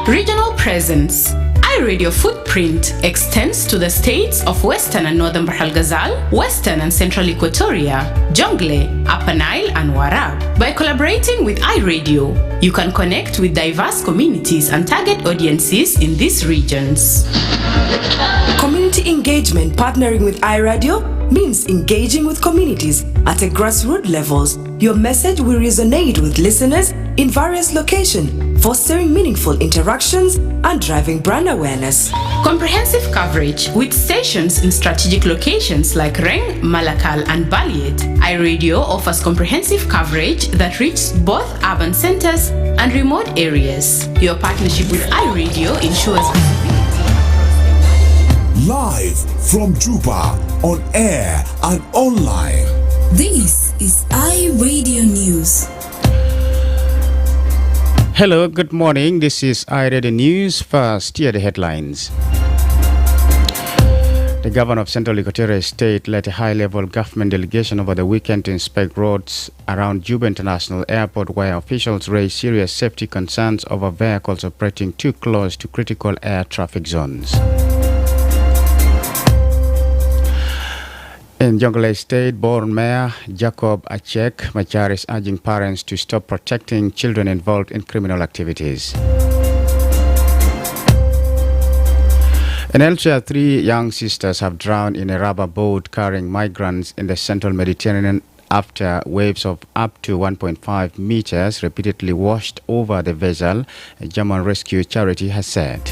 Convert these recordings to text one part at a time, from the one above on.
Regional presence. iRadio footprint extends to the states of Western and Northern Bahr el Ghazal, Western and Central Equatoria, Jonglei, Upper Nile and Warab. By collaborating with iRadio, you can connect with diverse communities and target audiences in these regions. Community engagement partnering with iRadio means engaging with communities at a grassroots levels. Your message will resonate with listeners in various locations, fostering meaningful interactions and driving brand awareness. Comprehensive coverage with stations in strategic locations like Reng, Malakal and Baliet. iRadio offers comprehensive coverage that reaches both urban centers and remote areas. Your partnership with iRadio ensures live from Juba, on air and online. This is iRadio News. Hello, good morning. This is iRadio News. First, here are the headlines. The governor of Central Equatoria State led a high-level government delegation over the weekend to inspect roads around Juba International Airport, where officials raised serious safety concerns over vehicles operating too close to critical air traffic zones. In Jonglei State, Born Mayor Jacob Achek Machar is urging parents to stop protecting children involved in criminal activities. In elsewhere, 3 young sisters have drowned in a rubber boat carrying migrants in the central Mediterranean after waves of up to 1.5 meters repeatedly washed over the vessel, a German rescue charity has said.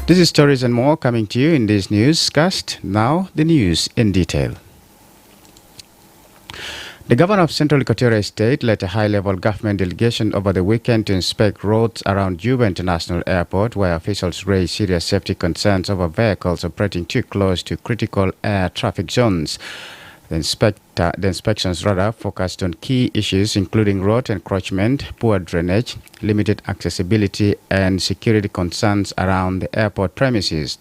This is stories and more coming to you in this newscast. Now, the news in detail. The governor of Central Equatoria State led a high-level government delegation over the weekend to inspect roads around Juba International Airport, where officials raised serious safety concerns over vehicles operating too close to critical air traffic zones. The inspections focused on key issues including road encroachment, poor drainage, limited accessibility, and security concerns around the airport premises.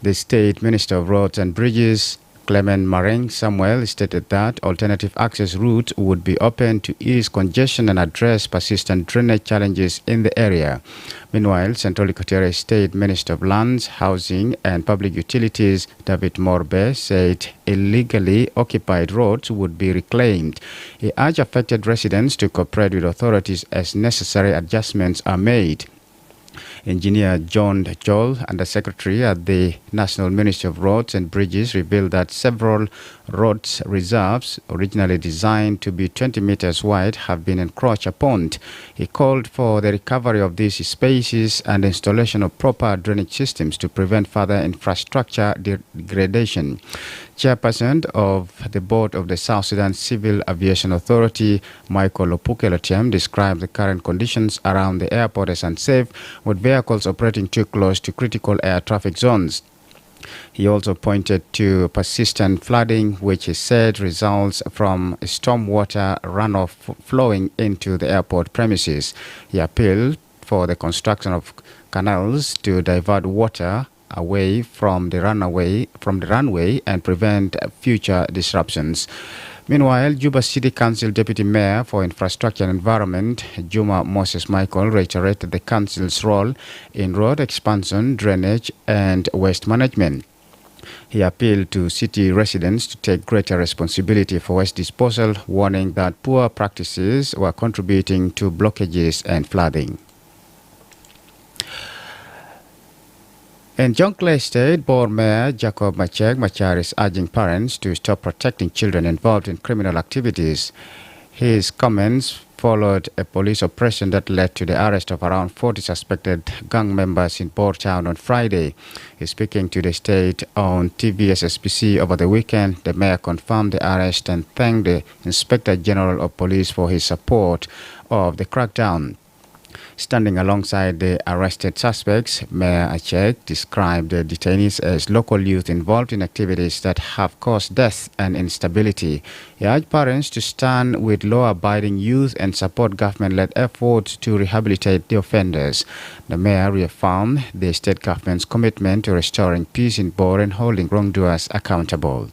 The State Minister of Roads and Bridges, Clement Mareng Samuel, stated that alternative access routes would be open to ease congestion and address persistent drainage challenges in the area. Meanwhile, Central Equatoria State Minister of Lands, Housing and Public Utilities, David Morbe, said illegally occupied roads would be reclaimed. He urged affected residents to cooperate with authorities as necessary adjustments are made. Engineer John Joel, Undersecretary at the National Ministry of Roads and Bridges, revealed that several roads reserves, originally designed to be 20 meters wide, have been encroached upon. He called for the recovery of these spaces and installation of proper drainage systems to prevent further infrastructure degradation. Chairperson of the board of the South Sudan Civil Aviation Authority, Michael Opukelotiem, described the current conditions around the airport as unsafe, with vehicles operating too close to critical air traffic zones. He also pointed to persistent flooding, which he said results from stormwater runoff flowing into the airport premises. He appealed for the construction of canals to divert water away from the runway and prevent future disruptions. Meanwhile, Juba City Council Deputy Mayor for Infrastructure and Environment, Juma Moses Michael, reiterated the council's role in road expansion, drainage and waste management. He appealed to city residents to take greater responsibility for waste disposal, warning that poor practices were contributing to blockages and flooding. In Jonglei State, Board Mayor Jacob Machar is urging parents to stop protecting children involved in criminal activities. His comments followed a police operation that led to the arrest of around 40 suspected gang members in Port Town on Friday. Speaking to the state-owned TVSSPC over the weekend, the mayor confirmed the arrest and thanked the Inspector General of Police for his support of the crackdown. Standing alongside the arrested suspects, Mayor Achek described the detainees as local youth involved in activities that have caused death and instability. He urged parents to stand with law-abiding youth and support government-led efforts to rehabilitate the offenders. The mayor reaffirmed the state government's commitment to restoring peace in Bor and holding wrongdoers accountable.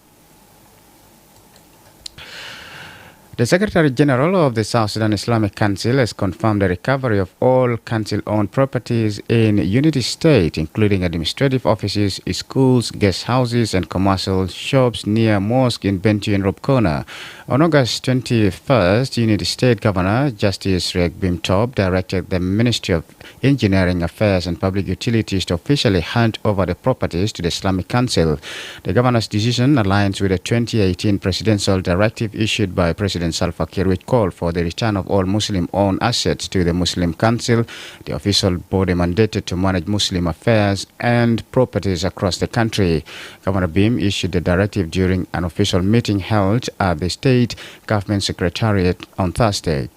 The Secretary General of the South Sudan Islamic Council has confirmed the recovery of all council-owned properties in Unity State, including administrative offices, schools, guest houses, and commercial shops near mosque in Bentiu and Robkona. On August 21st, Unity State Governor Justice Riek Bimtop directed the Ministry of Engineering Affairs and Public Utilities to officially hand over the properties to the Islamic Council. The governor's decision aligns with a 2018 presidential directive issued by President Salva Kiir, which called for the return of all Muslim-owned assets to the Muslim Council, the official body mandated to manage Muslim affairs and properties across the country. Governor Bim issued the directive during an official meeting held at the State Government Secretariat on Thursday.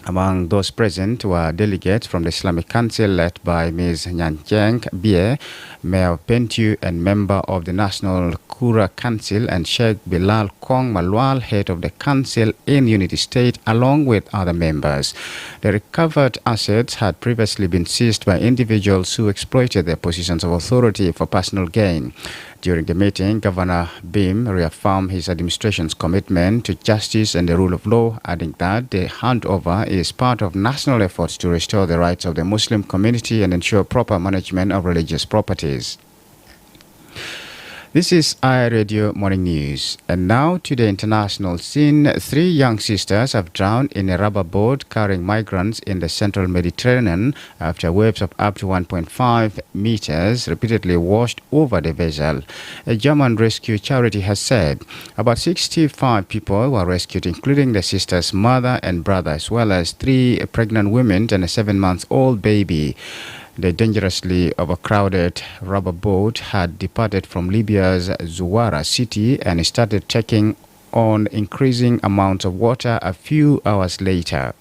Among those present were delegates from the Islamic Council led by Ms. Nyancheng Bie, Mayor of Bentiu and member of the National Kura Council, and Sheikh Bilal Kong Malwal, head of the council in Unity State, along with other members. The recovered assets had previously been seized by individuals who exploited their positions of authority for personal gain. During the meeting, Governor Bim reaffirmed his administration's commitment to justice and the rule of law, adding that the handover is part of national efforts to restore the rights of the Muslim community and ensure proper management of religious properties. This is iRadio Morning News. And now to the international scene. 3 young sisters have drowned in a rubber boat carrying migrants in the central Mediterranean after waves of up to 1.5 meters repeatedly washed over the vessel. A German rescue charity has said about 65 people were rescued, including the sisters' mother and brother, as well as 3 pregnant women and a 7-month-old baby. The dangerously overcrowded rubber boat had departed from Libya's Zuwara city and started taking on increasing amounts of water a few hours later.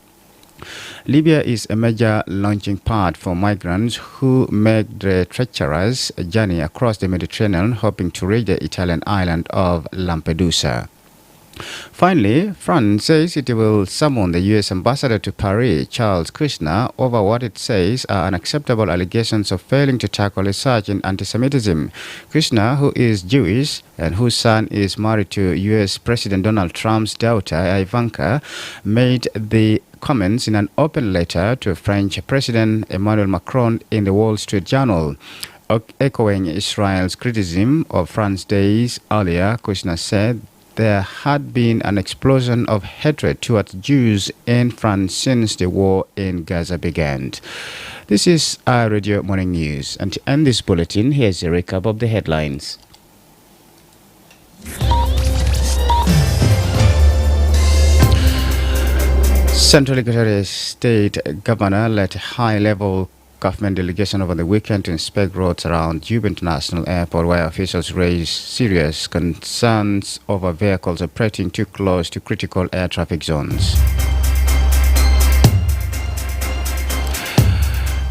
Libya is a major launching pad for migrants who make the treacherous journey across the Mediterranean, hoping to reach the Italian island of Lampedusa. Finally, France says it will summon the U.S. ambassador to Paris, Charles Kushner, over what it says are unacceptable allegations of failing to tackle a surge in anti-Semitism. Kushner, who is Jewish and whose son is married to U.S. President Donald Trump's daughter, Ivanka, made the comments in an open letter to French President Emmanuel Macron in the Wall Street Journal. Echoing Israel's criticism of France days earlier, Kushner said there had been an explosion of hatred towards Jews in France since the war in Gaza began. This is our Radio Morning News. And to end this bulletin, here's a recap of the headlines. Central Equatorial State Governor led a high-level government delegation over the weekend to inspect roads around Juba International Airport, where officials raised serious concerns over vehicles operating too close to critical air traffic zones.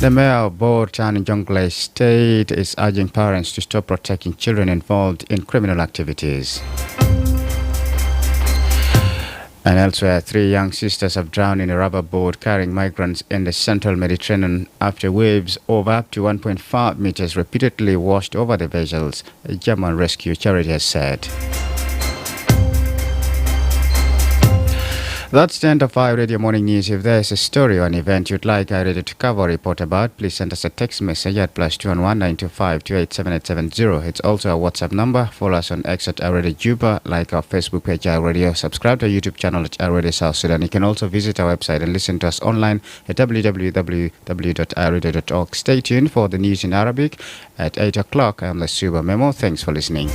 The mayor of Botan in Jonglei State is urging parents to stop protecting children involved in criminal activities. And elsewhere, 3 young sisters have drowned in a rubber boat carrying migrants in the central Mediterranean after waves of up to 1.5 meters repeatedly washed over the vessels, a German rescue charity has said. That's the end of our Radio Morning News. If there is a story or an event you'd like our radio to cover or report about, please send us a text message at +211 925 287870. It's also our WhatsApp number. Follow us on X at iRadio Juba, like our Facebook page iRadio, subscribe to our YouTube channel at iRadio South Sudan. You can also visit our website and listen to us online at www.iradio.org. Stay tuned for the news in Arabic at 8 o'clock. I'm Lasuba. Memo. Thanks for listening.